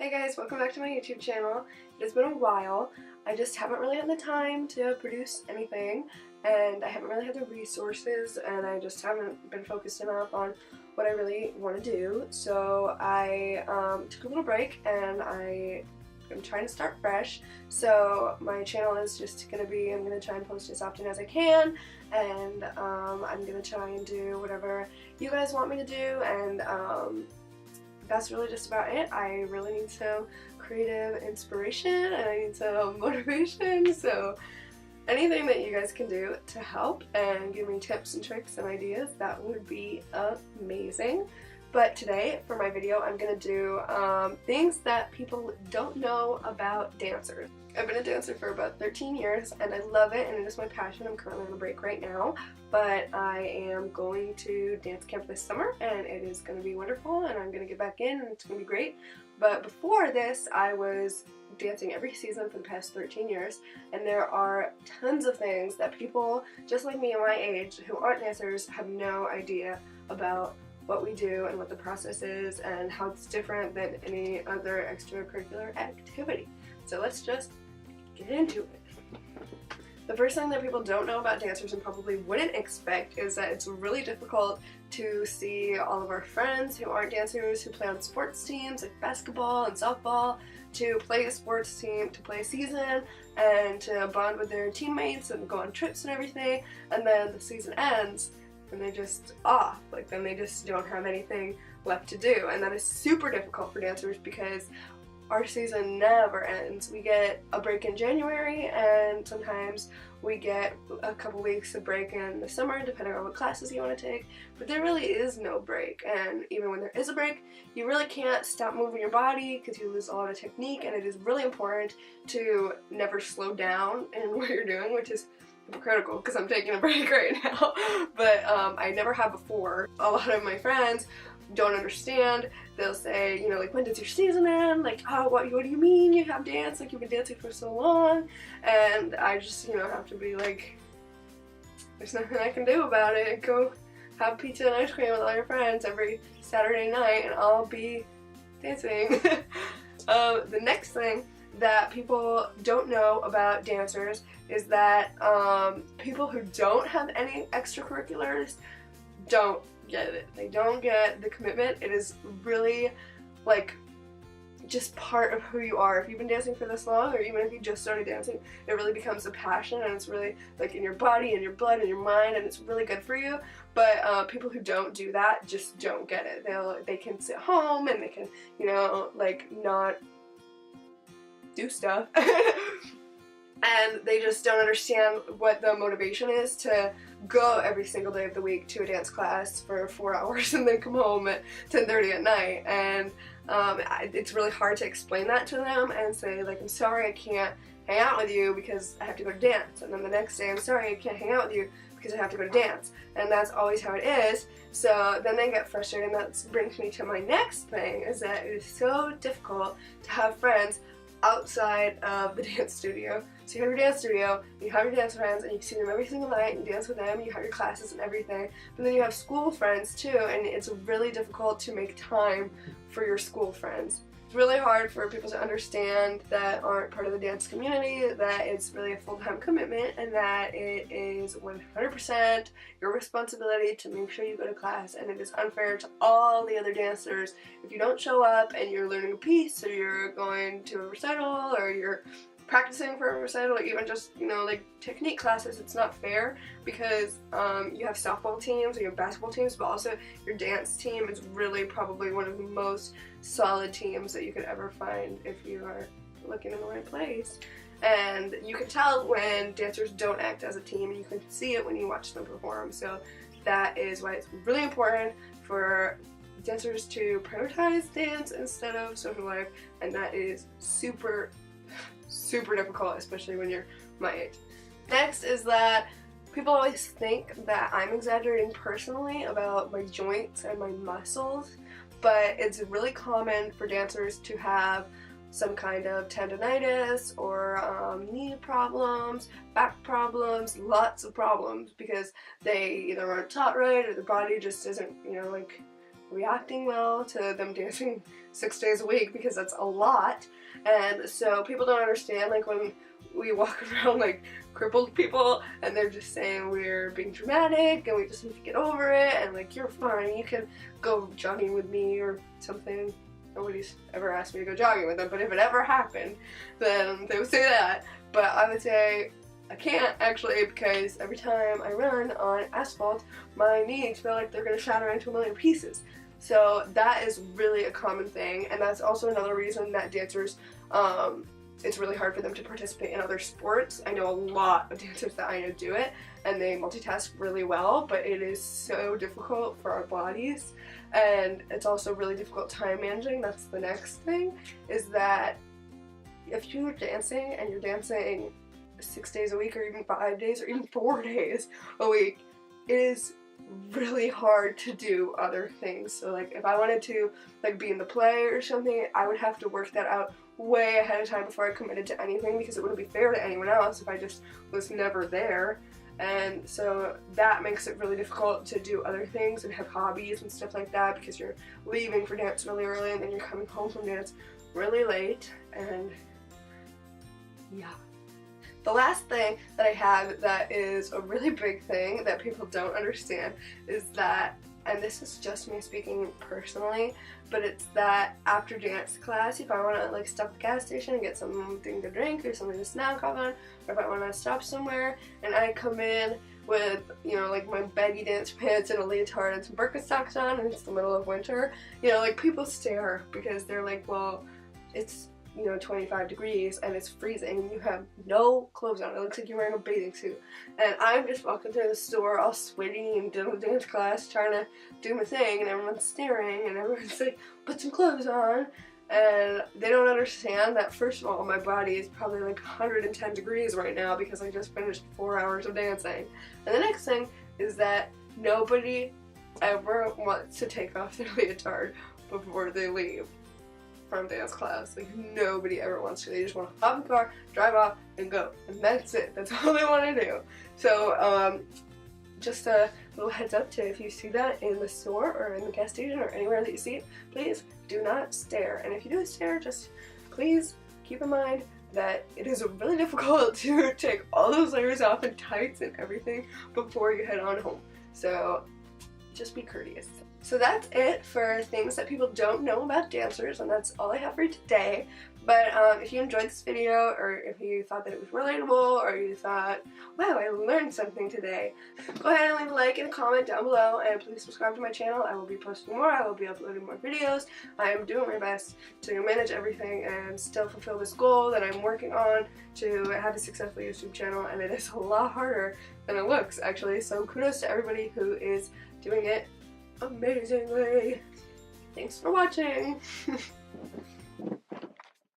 Hey guys, welcome back to my YouTube channel. It has been a while. I just haven't really had the time to produce anything, and I haven't really had the resources, and I just haven't been focused enough on what I really want to do. So I took a little break, and I am trying to start fresh. So my channel is just going to be, I'm going to try and post as often as I can, and I'm going to try and do whatever you guys want me to do, and that's really just about it. I really need some creative inspiration and I need some motivation, so anything that you guys can do to help and give me tips and tricks and ideas, that would be amazing. But today, for my video, I'm going to do things that people don't know about dancers. I've been a dancer for about 13 years and I love it, and it is my passion. I'm currently on a break right now, but I am going to dance camp this summer and it is going to be wonderful, and I'm going to get back in and it's going to be great. But before this, I was dancing every season for the past 13 years, and there are tons of things that people just like me and my age who aren't dancers have no idea about what we do and what the process is and how it's different than any other extracurricular activity. So let's just get into it. The first thing that people don't know about dancers and probably wouldn't expect is that it's really difficult to see all of our friends who aren't dancers, who play on sports teams like basketball and softball, to play a sports team, to play a season, and to bond with their teammates and go on trips and everything, and then the season ends and they're just off. Like, then they just don't have anything left to do, and that is super difficult for dancers because our season never ends. We get a break in January, and sometimes we get a couple weeks of break in the summer depending on what classes you want to take, but there really is no break. And even when there is a break, you really can't stop moving your body because you lose a lot of technique, and it is really important to never slow down in what you're doing, which is hypocritical because I'm taking a break right now, but I never have before. A lot of my friends don't understand. They'll say, you know, like, when does your season end? Like, oh, what do you mean you have dance? Like, you've been dancing for so long. And I just, you know, have to be like, there's nothing I can do about it. Go have pizza and ice cream with all your friends every Saturday night and I'll be dancing. The next thing that people don't know about dancers is that people who don't have any extracurriculars don't get it. They don't get the commitment. It is really like just part of who you are. If you've been dancing for this long, or even if you just started dancing, it really becomes a passion, and it's really like in your body and your blood and your mind, and it's really good for you. But people who don't do that just don't get it. They can sit home and they can, you know, like, not do stuff and they just don't understand what the motivation is to go every single day of the week to a dance class for 4 hours and then come home at 10:30 at night. And it's really hard to explain that to them and say, like, I'm sorry I can't hang out with you because I have to go to dance, and then the next day, I'm sorry I can't hang out with you because I have to go to dance, and that's always how it is. So then they get frustrated, and that brings me to my next thing, is that it is so difficult to have friends outside of the dance studio. So you have your dance studio, you have your dance friends, and you see them every single night and dance with them, you have your classes and everything, but then you have school friends too, and it's really difficult to make time for your school friends. It's really hard for people to understand that aren't part of the dance community that it's really a full-time commitment, and that it is 100% your responsibility to make sure you go to class, and it is unfair to all the other dancers if you don't show up and you're learning a piece, or you're going to a recital, or you're practicing for a recital, or even just, you know, like technique classes. It's not fair because you have softball teams or you have basketball teams, but also your dance team is really probably one of the most solid teams that you could ever find if you are looking in the right place. And you can tell when dancers don't act as a team, and you can see it when you watch them perform. So that is why it's really important for dancers to prioritize dance instead of social life, and that is super difficult, especially when you're my age. Next is that people always think that I'm exaggerating personally about my joints and my muscles, but it's really common for dancers to have some kind of tendonitis or knee problems, back problems, lots of problems, because they either aren't taught right or the body just isn't, you know, like, reacting well to them dancing 6 days a week, because that's a lot. And so people don't understand, like, when we walk around like crippled people and they're just saying we're being dramatic and we just need to get over it, and like, you're fine, you can go jogging with me or something. Nobody's ever asked me to go jogging with them, but if it ever happened, then they would say that. But I would say I can't, actually, because every time I run on asphalt, my knees feel like they're going to shatter into a million pieces. So that is really a common thing, and that's also another reason that dancers, it's really hard for them to participate in other sports. I know a lot of dancers that I know do it, and they multitask really well, but it is so difficult for our bodies, and it's also really difficult time managing. That's the next thing, is that if you're dancing and you're dancing 6 days a week, or even 5 days, or even 4 days a week, it is really hard to do other things. So like, if I wanted to like be in the play or something, I would have to work that out way ahead of time before I committed to anything, because it wouldn't be fair to anyone else if I just was never there. And so that makes it really difficult to do other things and have hobbies and stuff like that, because you're leaving for dance really early and then you're coming home from dance really late. And yeah. The last thing that I have that is a really big thing that people don't understand is that, and this is just me speaking personally, but it's that after dance class, if I want to like stop at the gas station and get something to drink or something to snack on, or if I want to stop somewhere and I come in with, you know, like my baggy dance pants and a leotard and some Birkenstocks on, and it's the middle of winter, you know, like, people stare because they're like, well, it's, you know, 25 degrees and it's freezing and you have no clothes on. It looks like you're wearing a bathing suit. And I'm just walking through the store all sweaty and done with dance class, trying to do my thing, and everyone's staring and everyone's like, put some clothes on. And they don't understand that, first of all, my body is probably like 110 degrees right now because I just finished 4 hours of dancing. And the next thing is that nobody ever wants to take off their leotard before they leave from dance class. Like, nobody ever wants to. They just want to hop in the car, drive off, and go. And that's it. That's all they want to do. So, just a little heads up to, if you see that in the store or in the gas station or anywhere that you see it, please do not stare. And if you do stare, just please keep in mind that it is really difficult to take all those layers off and tights and everything before you head on home. So just be courteous. So that's it for things that people don't know about dancers, and that's all I have for today. But if you enjoyed this video, or if you thought that it was relatable, or you thought, wow, I learned something today, go ahead and leave a like and a comment down below, and please subscribe to my channel. I will be posting more, I will be uploading more videos. I am doing my best to manage everything and still fulfill this goal that I'm working on to have a successful YouTube channel, and it is a lot harder than it looks, actually. So kudos to everybody who is doing it amazingly. Thanks for watching.